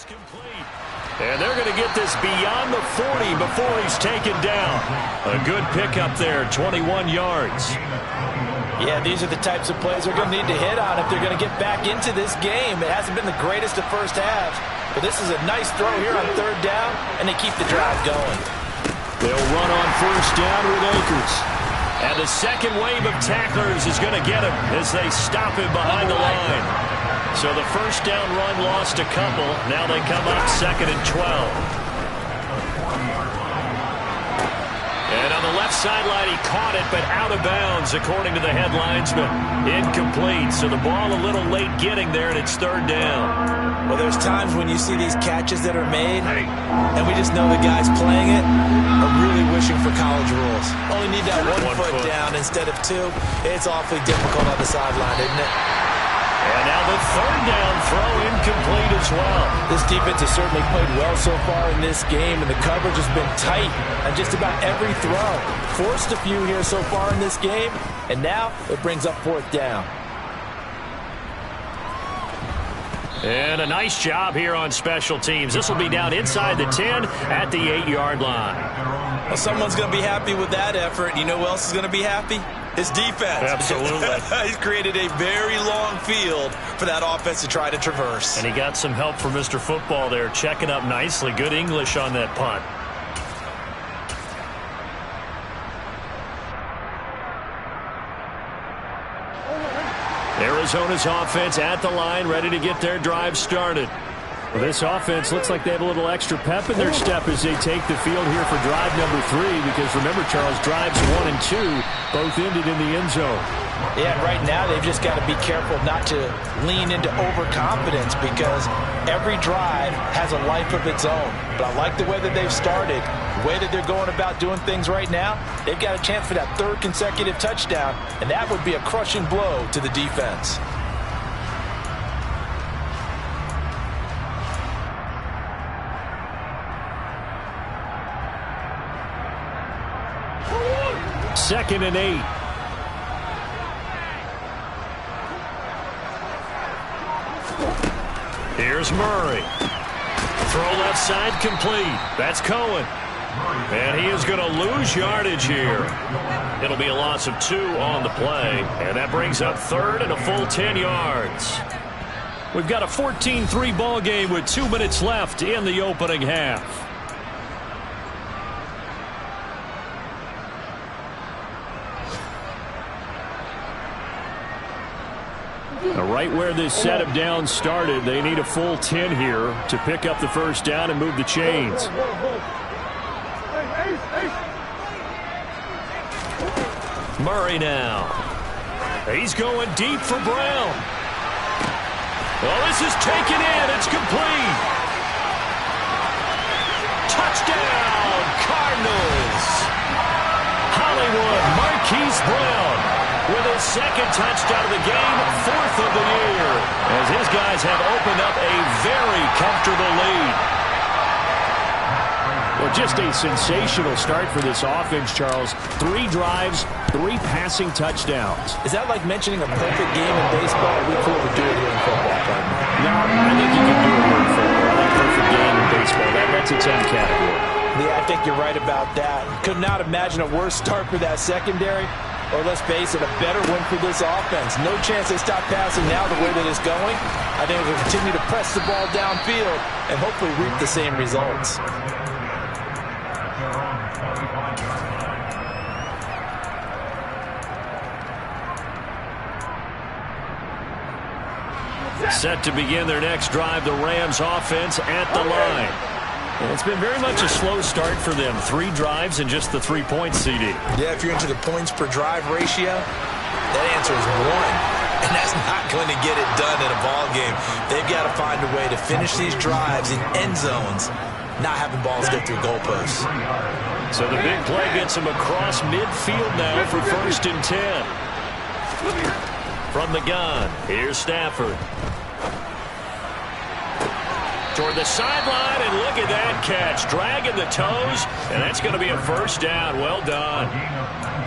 Complete. And they're going to get this beyond the 40 before he's taken down. A good pickup there, 21 yards. Yeah, these are the types of plays they're going to need to hit on if they're going to get back into this game. It hasn't been the greatest of first halves, but this is a nice throw here on third down, and they keep the drive going. They'll run on first down with Akers. And the second wave of tacklers is going to get him as they stop him behind the line. So the first down run lost a couple. Now they come up 2nd and 12. And on the left sideline, he caught it, but out of bounds, according to the headlinesman. Incomplete. So the ball a little late getting there, and it's third down. Well, there's times when you see these catches that are made, and we just know the guys playing it are really wishing for college rules. Only need that one foot down instead of two. It's awfully difficult on the sideline, isn't it? And now the third down throw incomplete as well. This defense has certainly played well so far in this game, and the coverage has been tight on just about every throw. Forced a few here so far in this game, and now it brings up fourth down. And a nice job here on special teams. This will be down inside the 10 at the 8-yard line. Well, someone's going to be happy with that effort. You know who else is going to be happy? His defense. Absolutely. He's created a very long field for that offense to try to traverse. And he got some help from Mr. Football there, checking up nicely. Good English on that punt. Arizona's offense at the line, ready to get their drive started. Well, this offense looks like they have a little extra pep in their step as they take the field here for drive number 3, because remember, Charles, drives 1 and 2 both ended in the end zone. Yeah, right now they've just got to be careful not to lean into overconfidence, because every drive has a life of its own. But I like the way that they've started, the way that they're going about doing things right now. They've got a chance for that third consecutive touchdown, and that would be a crushing blow to the defense. Second and 8. Here's Murray. Throw left side complete. That's Cohen. And he is going to lose yardage here. It'll be a loss of 2 on the play. And that brings up third and a full 10 yards. We've got a 14-3 ball game with 2 minutes left in the opening half. Right where this set of downs started, they need a full 10 here to pick up the first down and move the chains. Murray now. He's going deep for Brown. Well, this is taken in. It's complete. Touchdown, Cardinals. Hollywood Marquise Brown with his second touchdown of the game, 4th of the year, as his guys have opened up a very comfortable lead. Well, just a sensational start for this offense, Charles. 3 drives, 3 passing touchdowns. Is that like mentioning a perfect game in baseball? Or we could do it here in football, partner? No, I think you can do it here in football. I think perfect game in baseball. That's its own category. Yeah, I think you're right about that. Could not imagine a worse start for that secondary. Or let's face it, a better one for this offense. No chance they stop passing now the way that it's going. I think they'll continue to press the ball downfield and hopefully reap the same results. Set to begin their next drive, the Rams offense at the line. And it's been very much a slow start for them. 3 drives and just the 3 points, CD. Yeah, if you're into the points per drive ratio, that answer is 1. And that's not going to get it done in a ball game. They've got to find a way to finish these drives in end zones, not having balls go through goalposts. So the big play gets them across midfield now for 1st and 10. From the gun, here's Stafford. Toward the sideline, and look at that catch. Dragging the toes, and that's going to be a first down. Well done.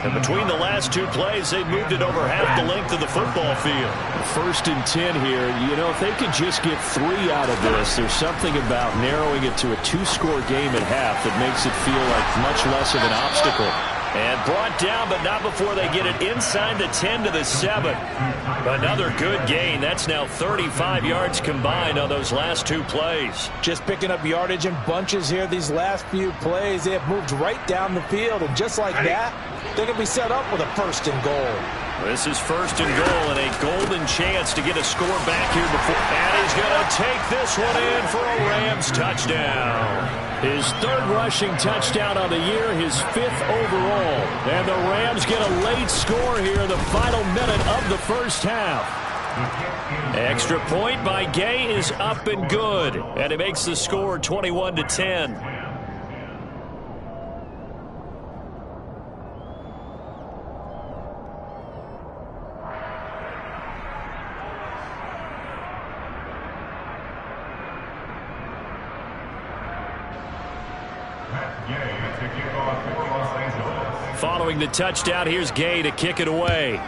And between the last two plays, they moved it over half the length of the football field. 1st and 10 here. You know, if they could just get 3 out of this, there's something about narrowing it to a 2-score game at half that makes it feel like much less of an obstacle. And brought down, but not before they get it inside the 10 to the 7. Another good gain. That's now 35 yards combined on those last 2 plays. Just picking up yardage in bunches here these last few plays. They have moved right down the field, and just like that, they're going to be set up with a 1st and goal. This is 1st and goal and a golden chance to get a score back here before. And he's going to take this one in for a Rams touchdown. His 3rd rushing touchdown on the year, his 5th overall. And the Rams get a late score here in the final minute of the 1st half. Extra point by Gay is up and good. And it makes the score 21-10. Following the touchdown, here's Gay to kick it away.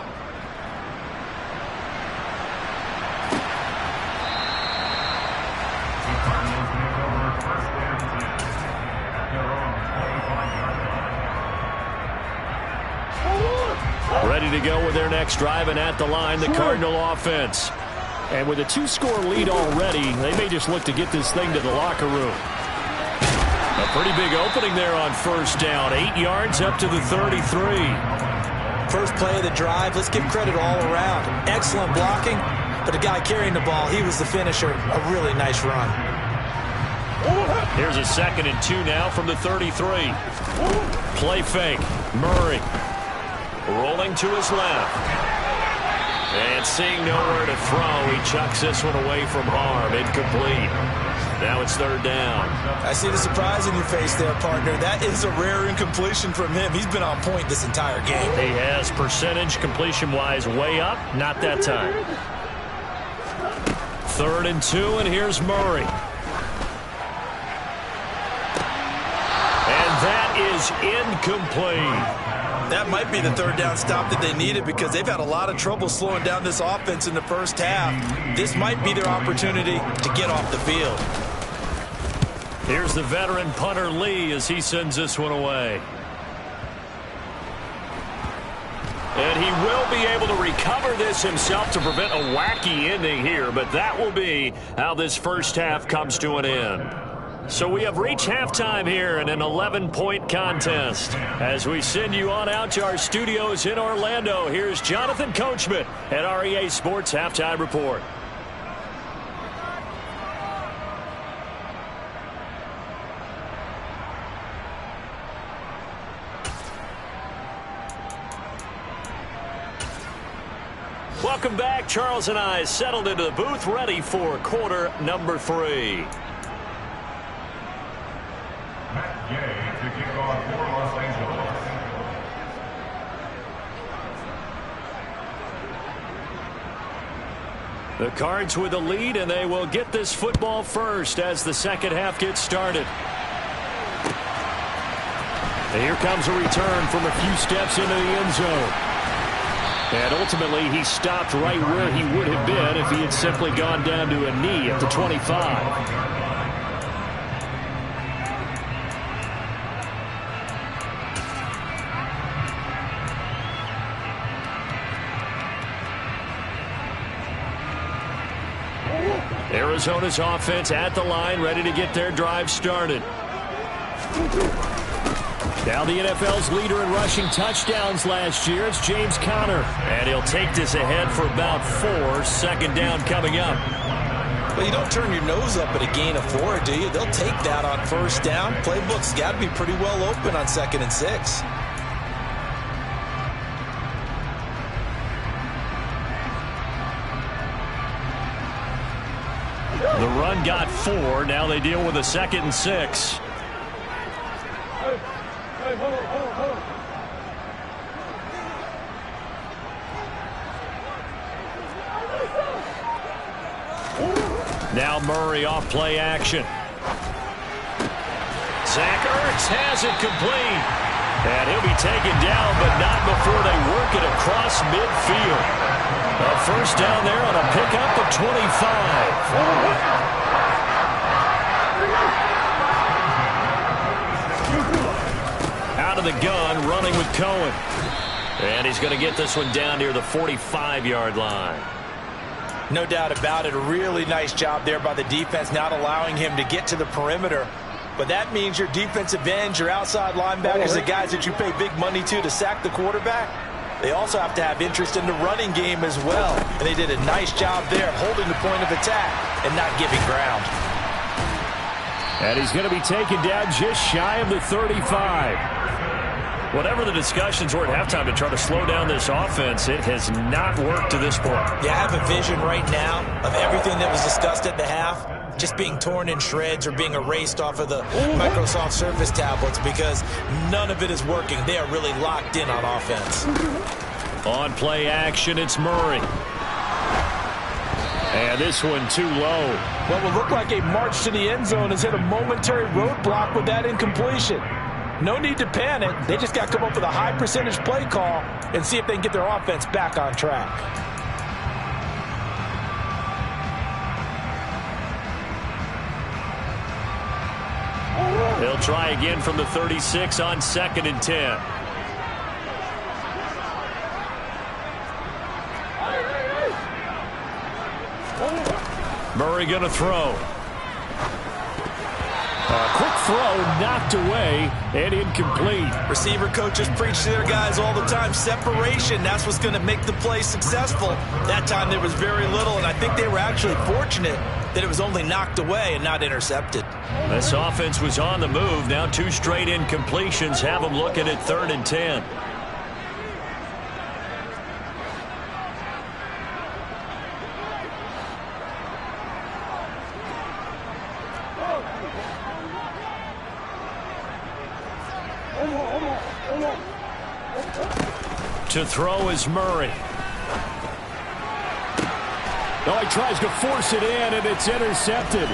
Ready to go with their next drive, and at the line, the Cardinal offense. And with a 2-score lead already, they may just look to get this thing to the locker room. A pretty big opening there on 1st down. 8 yards up to the 33. First play of the drive, let's give credit all around. Excellent blocking, but the guy carrying the ball, he was the finisher. A really nice run. Here's a 2nd and 2 now from the 33. Play fake. Murray rolling to his left. And seeing nowhere to throw, he chucks this one away from harm. Incomplete. Now it's 3rd down. I see the surprise in your face there, partner. That is a rare incompletion from him. He's been on point this entire game. He has percentage completion-wise way up. Not that time. 3rd and 2, and here's Murray. And that is incomplete. That might be the 3rd down stop that they needed because they've had a lot of trouble slowing down this offense in the 1st half. This might be their opportunity to get off the field. Here's the veteran punter Lee as he sends this one away. And he will be able to recover this himself to prevent a wacky ending here, but that will be how this 1st half comes to an end. So we have reached halftime here in an 11-point contest. As we send you on out to our studios in Orlando, here's Jonathan Coachman at REA Sports Halftime Report. Welcome back. Charles and I settled into the booth ready for quarter number 3. To kick off for Los Angeles. The Cards with the lead, and they will get this football first as the 2nd half gets started. And here comes a return from a few steps into the end zone. And ultimately, he stopped right where he would have been if he had simply gone down to a knee at the 25. Arizona's offense at the line, ready to get their drive started. Now the NFL's leader in rushing touchdowns last year, it's James Conner. And he'll take this ahead for about 4. 2nd down coming up. Well, you don't turn your nose up at a gain of 4, do you? They'll take that on 1st down. Playbook's got to be pretty well open on 2nd and 6. The run got 4. Now they deal with a 2nd and 6. Now Murray off play action. Zach Ertz has it complete. And he'll be taken down, but not before they work it across midfield. A first down there on a pickup of 25. Out of the gun, running with Cohen. And he's going to get this one down near the 45-yard line. No doubt about it. A really nice job there by the defense, not allowing him to get to the perimeter. But that means your defensive ends, your outside linebackers, the guys that you pay big money to sack the quarterback, they also have to have interest in the running game as well. And they did a nice job there holding the point of attack and not giving ground. And he's going to be taken down just shy of the 35. Whatever the discussions were at halftime to try to slow down this offense, it has not worked to this point. Yeah, I have a vision right now of everything that was discussed at the half just being torn in shreds or being erased off of the Microsoft Surface tablets because none of it is working. They are really locked in on offense. On play action, it's Murray. And this one too low. What will look like a march to the end zone has hit a momentary roadblock with that incompletion. No need to panic. They just got to come up with a high percentage play call and see if they can get their offense back on track. They'll try again from the 36 on 2nd and 10. Murray going to throw. Quick throw knocked away and incomplete. Receiver coaches preach to their guys all the time. Separation, that's what's going to make the play successful. That time there was very little, and I think they were actually fortunate that it was only knocked away and not intercepted. This offense was on the move. Now 2 straight incompletions have them looking at 3rd and 10. To throw is Murray. Oh, he tries to force it in, and it's intercepted.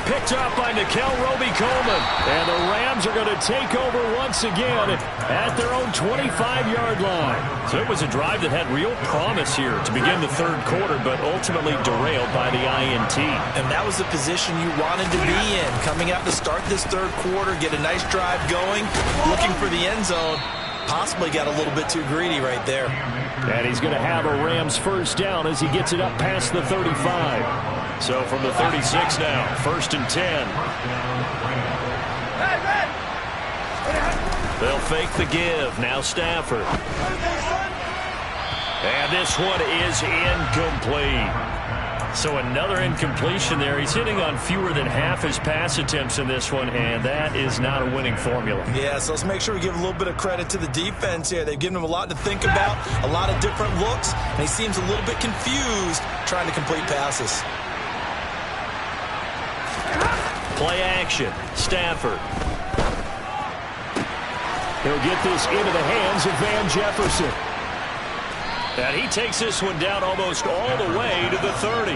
Picked up by Nickel Roby-Coleman. And the Rams are going to take over once again at their own 25-yard line. So it was a drive that had real promise here to begin the 3rd quarter, but ultimately derailed by the INT. And that was the position you wanted to be in. Coming out to start this 3rd quarter, get a nice drive going, looking for the end zone. Possibly got a little bit too greedy right there. And he's going to have a Rams first down as he gets it up past the 35. So from the 36 now, 1st and 10. They'll fake the give. Now Stafford. And this one is incomplete. So another incompletion there. He's hitting on fewer than half his pass attempts in this one, and that is not a winning formula. Yeah, so let's make sure we give a little bit of credit to the defense here. They've given him a lot to think about, a lot of different looks, and he seems a little bit confused trying to complete passes. Play action. Stafford. He'll get this into the hands of Van Jefferson. And he takes this one down almost all the way to the 30.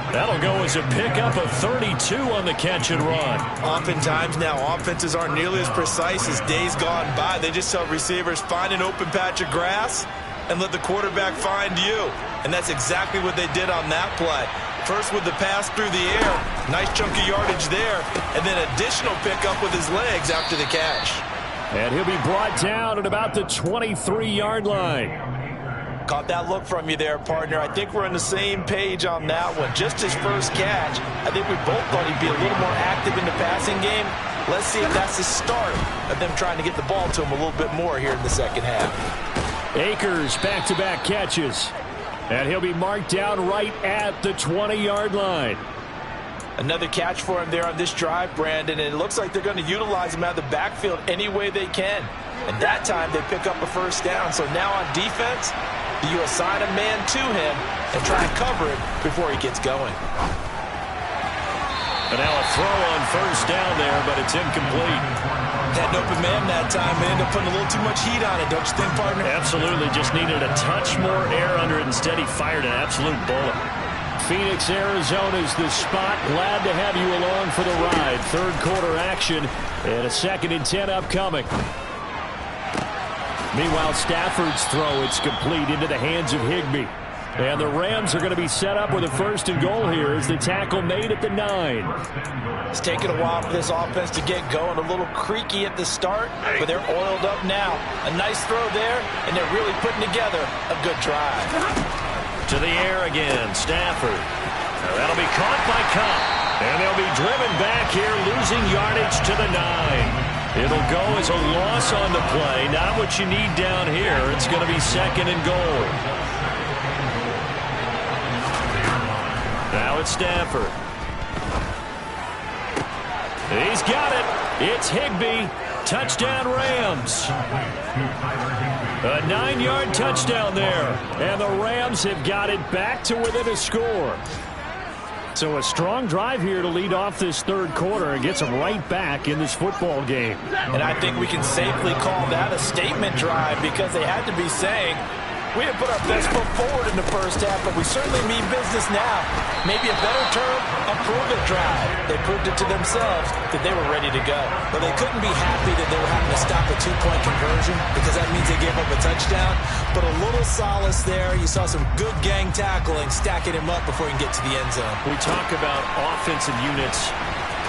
That'll go as a pickup of 32 on the catch and run. Oftentimes now, offenses aren't nearly as precise as days gone by. They just tell receivers, find an open patch of grass and let the quarterback find you. And that's exactly what they did on that play. First with the pass through the air, nice chunk of yardage there, and then additional pickup with his legs after the catch. And he'll be brought down at about the 23-yard line. Caught that look from you there, partner. I think we're on the same page on that one. Just his first catch. I think we both thought he'd be a little more active in the passing game. Let's see if that's the start of them trying to get the ball to him a little bit more here in the second half. Akers back-to-back catches. And he'll be marked down right at the 20-yard line. Another catch for him there on this drive, Brandon, and it looks like they're going to utilize him out of the backfield any way they can. And that time they pick up a first down. So now on defense, you assign a man to him and try and cover it before he gets going. And now a throw on first down there, but it's incomplete. Had an open man that time. They ended up putting a little too much heat on it, don't you think, partner? Absolutely. Just needed a touch more air under it. Instead, he fired an absolute bullet. Phoenix, Arizona is the spot. Glad to have you along for the ride. 3rd quarter action and a 2nd and 10 upcoming. Meanwhile, Stafford's throw, it's complete into the hands of Higbee. And the Rams are going to be set up with a 1st and goal here as the tackle made at the 9. It's taken a while for this offense to get going. A little creaky at the start, but they're oiled up now. A nice throw there, and they're really putting together a good drive. To the air again, Stafford. Now that'll be caught by Cup. And they'll be driven back here, losing yardage to the 9. It'll go as a loss on the play. Not what you need down here. It's going to be 2nd and goal. Now it's Stafford. He's got it. It's Higbee. Touchdown Rams. A 9-yard touchdown there. And the Rams have got it back to within a score. So a strong drive here to lead off this 3rd quarter and gets them right back in this football game. And I think we can safely call that a statement drive because they had to be saying, we didn't put our best foot forward in the first half, but we certainly mean business now. Maybe a better term, a prove-it drive. They proved it to themselves that they were ready to go. Well, they couldn't be happy that they were having to stop a 2-point conversion because that means they gave up a touchdown. But a little solace there. You saw some good gang tackling, stacking him up before he can get to the end zone. We talk about offensive units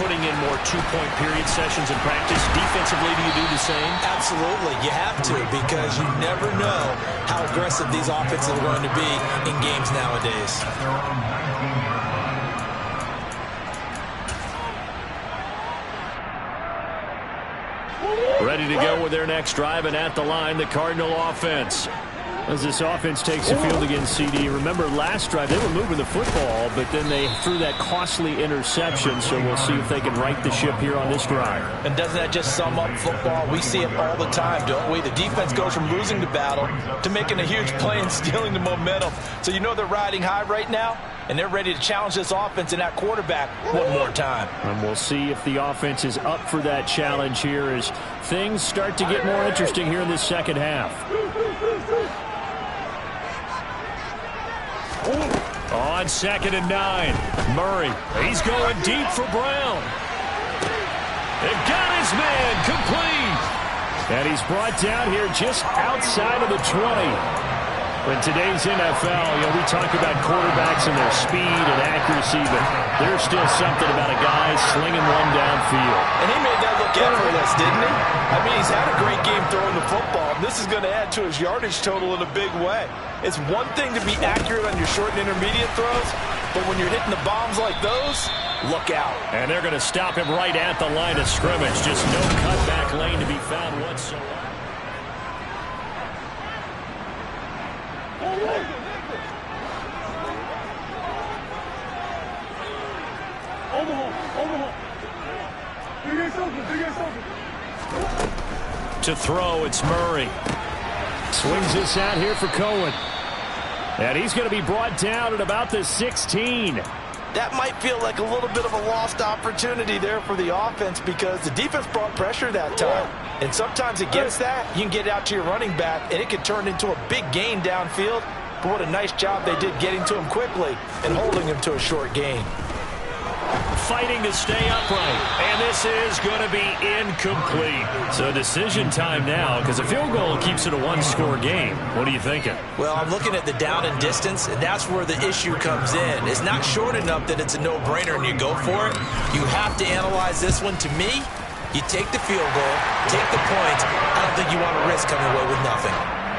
putting in more 2-point period sessions in practice. Defensively, do you do the same? Absolutely. You have to because you never know how aggressive these offenses are going to be in games nowadays. Ready to go with their next drive, and at the line, the Cardinal offense. As this offense takes the field against CD. Remember, last drive, they were moving the football, but then they threw that costly interception, so we'll see if they can right the ship here on this drive. And doesn't that just sum up football? We see it all the time, don't we? The defense goes from losing the battle to making a huge play and stealing the momentum. So you know they're riding high right now, and they're ready to challenge this offense and that quarterback one more time. And we'll see if the offense is up for that challenge here as things start to get more interesting here in this 2nd half. On 2nd and 9, Murray. He's going deep for Brown. They've got his man complete. And he's brought down here just outside of the 20. In today's NFL, we talk about quarterbacks and their speed and accuracy, but there's still something about a guy slinging one downfield. And he made that look effortless, didn't he? I mean, he's had a great game throwing the football. This is going to add to his yardage total in a big way. It's one thing to be accurate on your short and intermediate throws, but when you're hitting the bombs like those, look out. And they're going to stop him right at the line of scrimmage. Just no cutback lane to be found whatsoever. To throw, it's Murray. Swings this out here for Cohen. And he's going to be brought down at about the 16. That might feel like a little bit of a lost opportunity there for the offense because the defense brought pressure that time. And sometimes against that, you can get out to your running back, and it can turn into a big gain downfield. But what a nice job they did getting to him quickly and holding him to a short gain. Fighting to stay upright. And this is going to be incomplete. So decision time now because a field goal keeps it a 1-score game. What are you thinking? Well, I'm looking at the down and distance, and that's where the issue comes in. It's not short enough that it's a no-brainer and you go for it. You have to analyze this one. To me, you take the field goal, take the points. I don't think you want to risk coming away with nothing.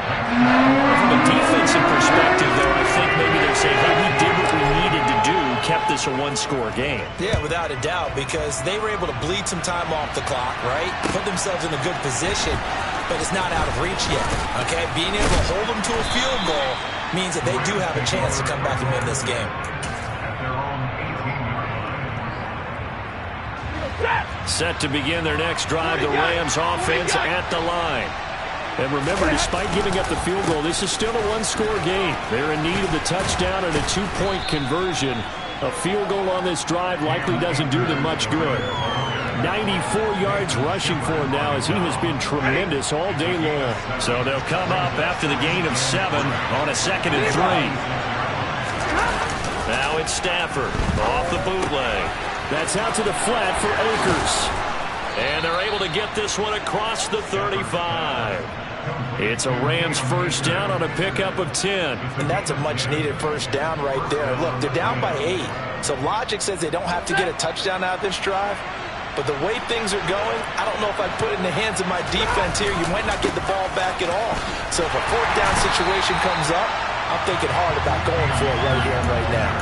From a defensive perspective, though, I think maybe they're saying, hey, we did what we needed to do, kept this a 1-score game. Yeah, without a doubt, because they were able to bleed some time off the clock, right? Put themselves in a good position, but it's not out of reach yet, okay? Being able to hold them to a field goal means that they do have a chance to come back and win this game. Set to begin their next drive, the Rams offense at the line. And remember, despite giving up the field goal, this is still a 1-score game. They're in need of the touchdown and a 2-point conversion. A field goal on this drive likely doesn't do them much good. 94 yards rushing for him now as he has been tremendous all day long. So they'll come up after the gain of 7 on a 2nd and 3. Now it's Stafford off the bootleg. That's out to the flat for Akers. And they're able to get this one across the 35. It's a Rams first down on a pickup of 10. And that's a much-needed first down right there. Look, they're down by 8. So logic says they don't have to get a touchdown out of this drive. But the way things are going, I don't know if I'd put it in the hands of my defense here. You might not get the ball back at all. So if a fourth down situation comes up, I'm thinking hard about going for it right here and right now.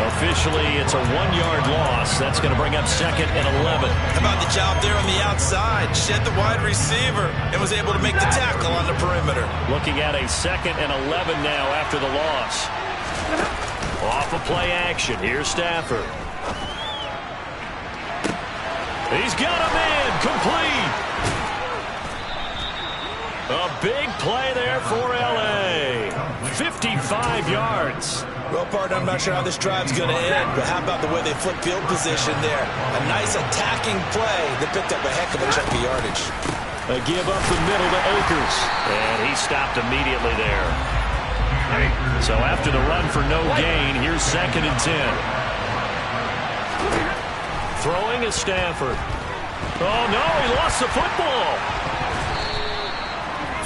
Officially, it's a 1-yard loss. That's going to bring up 2nd and 11. How about the job there on the outside? Shed the wide receiver and was able to make the tackle on the perimeter. Looking at a 2nd and 11 now after the loss. Off of play action. Here's Stafford. He's got a man complete. A big play there for L.A. 55 yards. Well, partner, I'm not sure how this drive's going to end, but how about the way they flip field position there? A nice attacking play that picked up a heck of a chunk of yardage. A give up the middle to Akers. And he stopped immediately there. So after the run for no gain, here's 2nd and 10. Throwing is Stafford. Oh, no, he lost the football.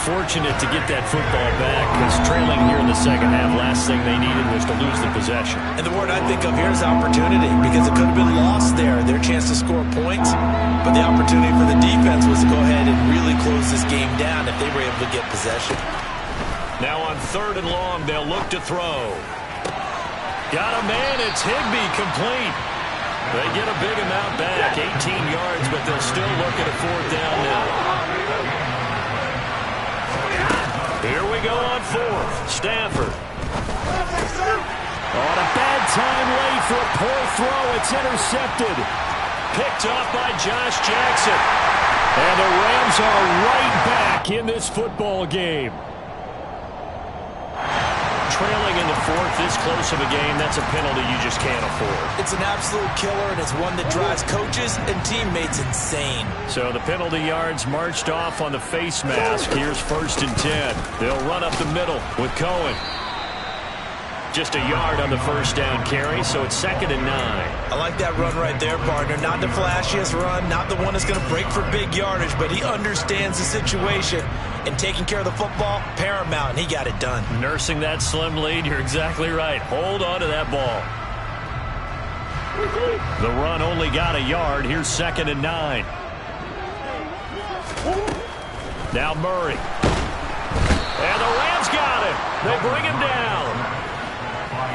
Fortunate to get that football back, because trailing here in the second half, last thing they needed was to lose the possession. And the word I think of here is opportunity, because it could have been lost there, their chance to score points. But the opportunity for the defense was to go ahead and really close this game down if they were able to get possession. Now on 3rd and long, they'll look to throw. Got a man, it's Higbee, complete. They get a big amount back, 18 yards, but they'll still look at a 4th down now. Here we go on 4th. Stafford. On a bad time late for a poor throw. It's intercepted. Picked off by Josh Jackson. And the Rams are right back in this football game. Trailing in the 4th, this close of a game, that's a penalty you just can't afford. It's an absolute killer, and it's one that drives coaches and teammates insane. So the penalty yards marched off on the face mask. Here's 1st and 10. They'll run up the middle with Cohen. Just a yard on the first down carry, so it's 2nd and 9. I like that run right there, partner. Not the flashiest run, not the one that's going to break for big yardage, but he understands the situation. And taking care of the football, paramount, and he got it done. Nursing that slim lead, you're exactly right. Hold on to that ball. The run only got a yard. Here's 2nd and 9. Now Murray. And the Rams got him. They bring him down.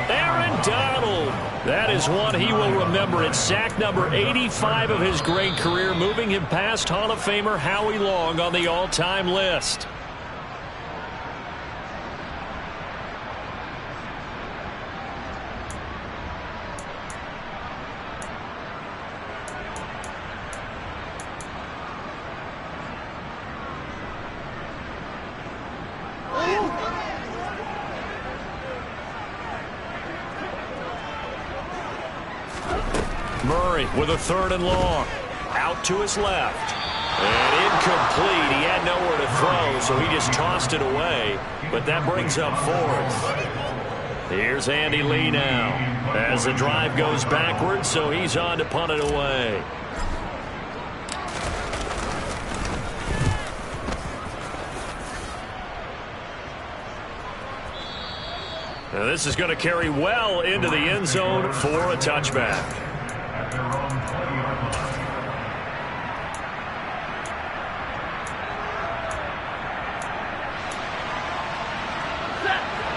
Aaron Donald. That is one he will remember. It's sack number 85 of his great career, moving him past Hall of Famer Howie Long on the all-time list. Murray with a 3rd and long. Out to his left. And incomplete. He had nowhere to throw, so he just tossed it away. But that brings up 4th. Here's Andy Lee now. As the drive goes backwards, so he's on to punt it away. Now this is going to carry well into the end zone for a touchback.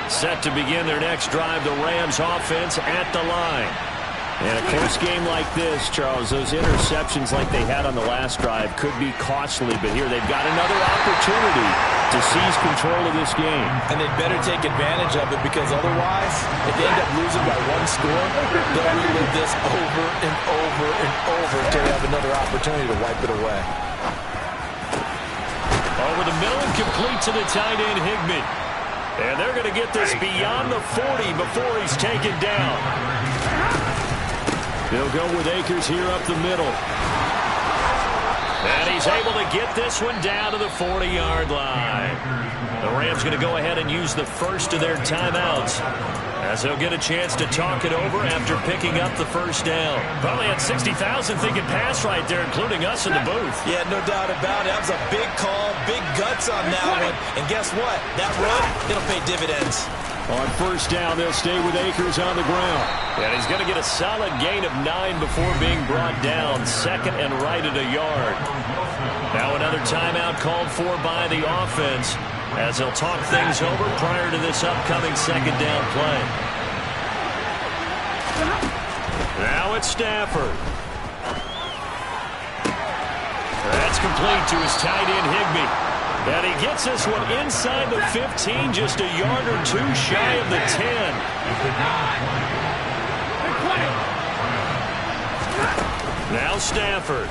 Set to begin their next drive, the Rams offense at the line. In a close game like this, Charles, those interceptions like they had on the last drive could be costly, but here they've got another opportunity to seize control of this game. And they'd better take advantage of it, because otherwise, if they end up losing by 1 score, they'll relive this over and over and over until they have another opportunity to wipe it away. Over the middle and complete to the tight end, Higbee. And they're going to get this beyond the 40 before he's taken down. They'll go with Akers here up the middle. And he's able to get this one down to the 40-yard line. The Rams going to go ahead and use the first of their timeouts as he'll get a chance to talk it over after picking up the first down. Probably had 60,000 thinking pass right there, including us in the booth. Yeah, no doubt about it. That was a big call, big guts on that one. And guess what? That run, it'll pay dividends. On first down, they'll stay with Akers on the ground. And he's going to get a solid gain of 9 before being brought down. Second and right at a yard. Now another timeout called for by the offense, as they'll talk things over prior to this upcoming second down play. Now it's Stafford. That's complete to his tight end, Higbee. And he gets this one inside the 15, just a yard or two shy of the 10. Now Stafford.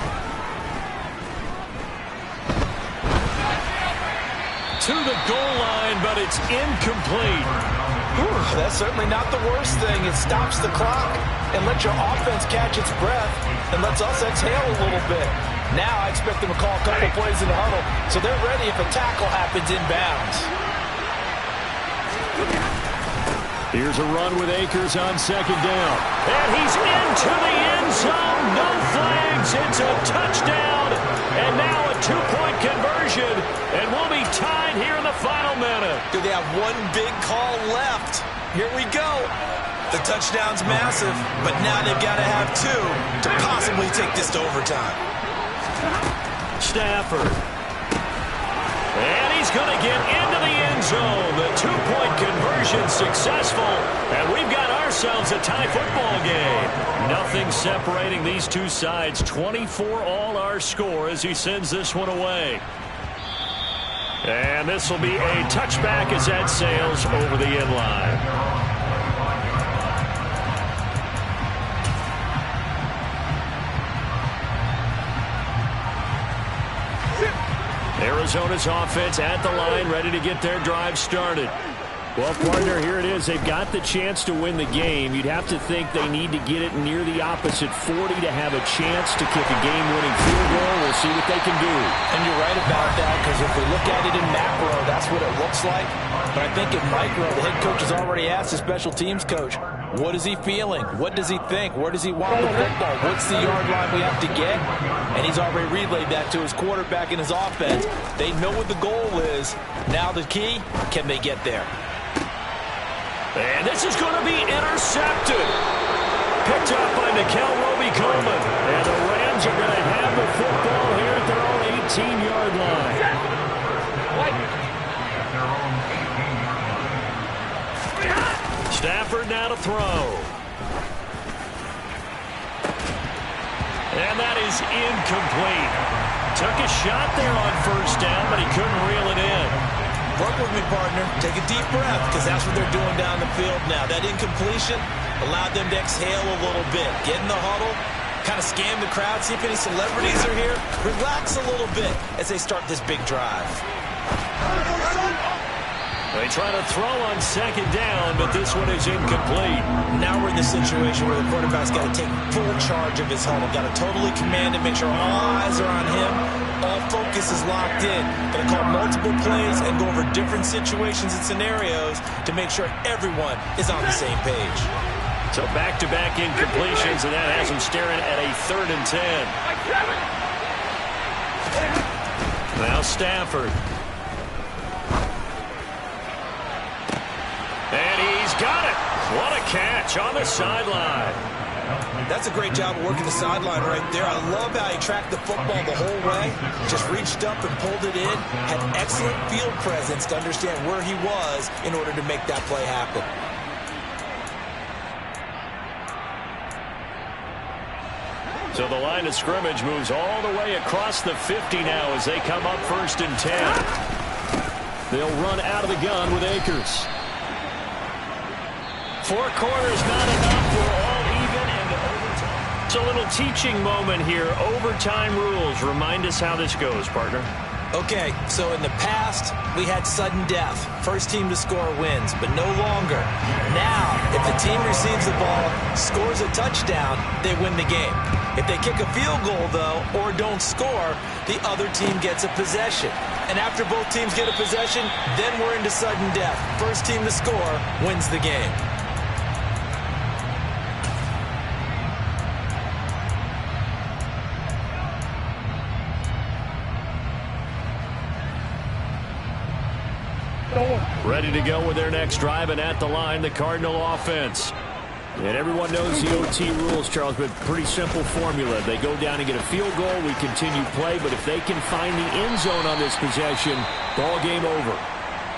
To the goal line, but it's incomplete. Whew, that's certainly not the worst thing. It stops the clock and lets your offense catch its breath and lets us exhale a little bit. Now I expect them to call a couple plays in the huddle, so they're ready if a tackle happens inbounds. Here's a run with Akers on second down. And he's into the end zone. No flags. It's a touchdown. And now a two-point conversion. And we'll be tied here in the final minute. Do they have one big call left? Here we go. The touchdown's massive, but now they've got to have two to possibly take this to overtime. Stafford. And he's going to get into the end zone. The two-point conversion successful. And we've got ourselves a tie football game. Nothing separating these two sides. 24 all our score as he sends this one away. And this will be a touchback as that sails over the end line. Arizona's offense at the line, ready to get their drive started. Well, partner, here it is. They've got the chance to win the game. You'd have to think they need to get it near the opposite 40 to have a chance to kick a game-winning field goal. We'll see what they can do. And you're right about that, because if we look at it in macro, that's what it looks like. But I think in micro, the head coach has already asked the special teams coach, what is he feeling? What does he think? Where does he want the football? What's the yard line we have to get? And he's already relayed that to his quarterback and his offense. They know what the goal is. Now the key, can they get there? And this is going to be intercepted. Picked up by Nikel Roby-Coleman. And the Rams are going to have the football here at their own 18-yard line. Stafford now to throw. And that is incomplete. Took a shot there on first down, but he couldn't reel it in. Work with me, partner. Take a deep breath, because that's what they're doing down the field now. That incompletion allowed them to exhale a little bit. Get in the huddle, kind of scan the crowd, see if any celebrities are here. Relax a little bit as they start this big drive. They try to throw on second down, but this one is incomplete. Now we're in the situation where the quarterback's got to take full charge of his huddle. Got to totally command it, make sure all eyes are on him. All focus is locked in. Got to call multiple plays and go over different situations and scenarios to make sure everyone is on the same page. So back-to-back incompletions, and that has him staring at a 3rd and 10. Now Stafford. And he's got it. What a catch on the sideline. That's a great job of working the sideline right there. I love how he tracked the football the whole way. Just reached up and pulled it in. Had excellent field presence to understand where he was in order to make that play happen. So the line of scrimmage moves all the way across the 50 now as they come up 1st and 10. They'll run out of the gun with Akers. 4 quarters not enough. We're all even into overtime. It's a little teaching moment here. Overtime rules. Remind us how this goes, partner. Okay, so in the past, we had sudden death. First team to score wins, but no longer. Now, if the team receives the ball, scores a touchdown, they win the game. If they kick a field goal, though, or don't score, the other team gets a possession. And after both teams get a possession, then we're into sudden death. First team to score wins the game. Ready to go with their next drive, and at the line, the Cardinal offense. And everyone knows the OT rules, Charles, but pretty simple formula. They go down and get a field goal, we continue play, but if they can find the end zone on this possession, ball game over.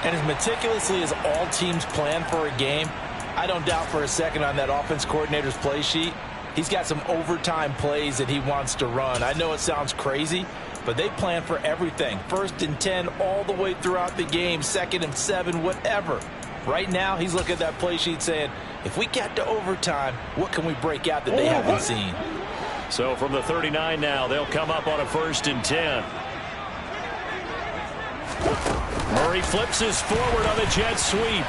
And as meticulously as all teams plan for a game, I don't doubt for a second on that offense coordinator's play sheet, he's got some overtime plays that he wants to run. I know it sounds crazy, but they plan for everything. 1st and 10 all the way throughout the game, 2nd and 7, whatever. Right now, he's looking at that play sheet saying, if we get to overtime, what can we break out that they haven't seen? So from the 39 now, they'll come up on a 1st and 10. Murray flips his forward on the jet sweep.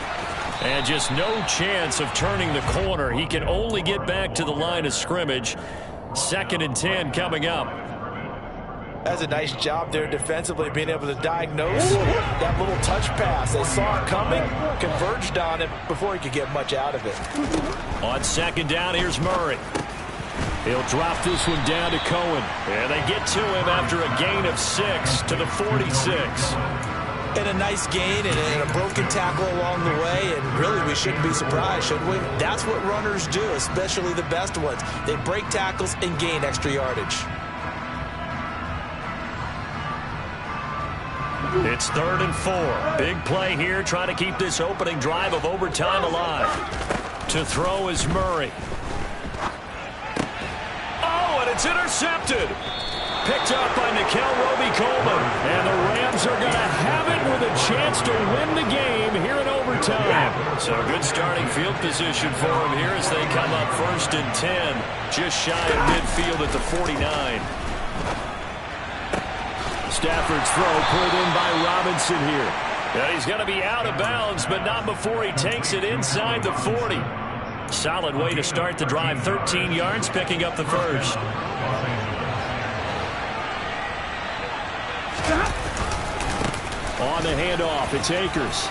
And just no chance of turning the corner. He can only get back to the line of scrimmage. 2nd and 10 coming up. That's a nice job there defensively, being able to diagnose that little touch pass. They saw it coming, converged on it before he could get much out of it. On 2nd down, here's Murray. He'll drop this one down to Cohen. And they get to him after a gain of 6 to the 46. And a nice gain and a broken tackle along the way, and really we shouldn't be surprised, should we? That's what runners do, especially the best ones. They break tackles and gain extra yardage. It's 3rd and 4. Big play here, trying to keep this opening drive of overtime alive. To throw is Murray. Oh, and it's intercepted. Picked up by Nikel Roby-Coleman. And the Rams are going to have it with a chance to win the game here in overtime. So good starting field position for them here as they come up 1st and 10. Just shy of midfield at the 49. Stafford's throw put in by Robinson here. And he's going to be out of bounds, but not before he takes it inside the 40. Solid way to start the drive. 13 yards, picking up the first. On the handoff, it's Akers.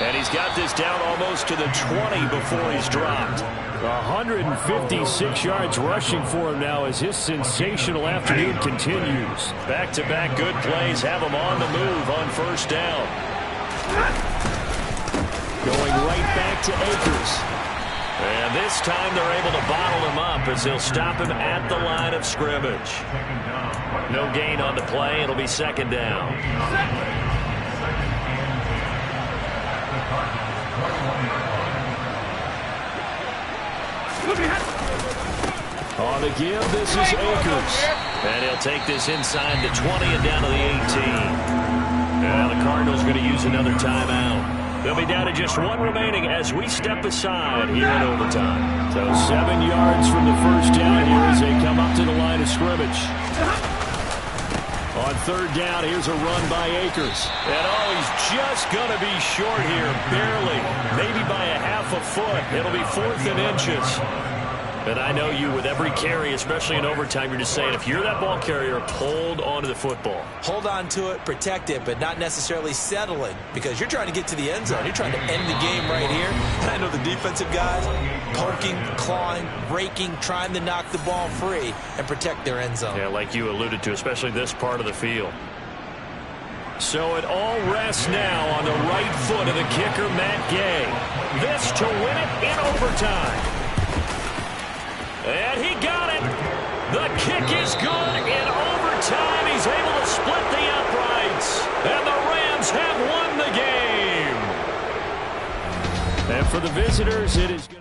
And he's got this down almost to the 20 before he's dropped. 156 yards rushing for him now as his sensational afternoon continues. Back-to-back good plays have him on the move on 1st down. Going right back to Akers. And this time they're able to bottle him up as they'll stop him at the line of scrimmage. No gain on the play. It'll be 2nd down. On the give, this is Akers. And he'll take this inside the 20 and down to the 18. And the Cardinals going to use another timeout. They'll be down to just 1 remaining as we step aside here in overtime. So 7 yards from the 1st down here as they come up to the line of scrimmage. On 3rd down, here's a run by Akers. And oh, he's just going to be short here, barely. Maybe by a half a foot. It'll be 4th and inches. And I know you, with every carry, especially in overtime, you're just saying, if you're that ball carrier, hold on to the football. Hold on to it, protect it, but not necessarily settling, because you're trying to get to the end zone. You're trying to end the game right here. And I know the defensive guys poking, clawing, raking, trying to knock the ball free and protect their end zone. Yeah, like you alluded to, especially this part of the field. So it all rests now on the right foot of the kicker, Matt Gay. This to win it in overtime. And he got it. The kick is good in overtime. He's able to split the uprights. And the Rams have won the game. And for the visitors, it is good.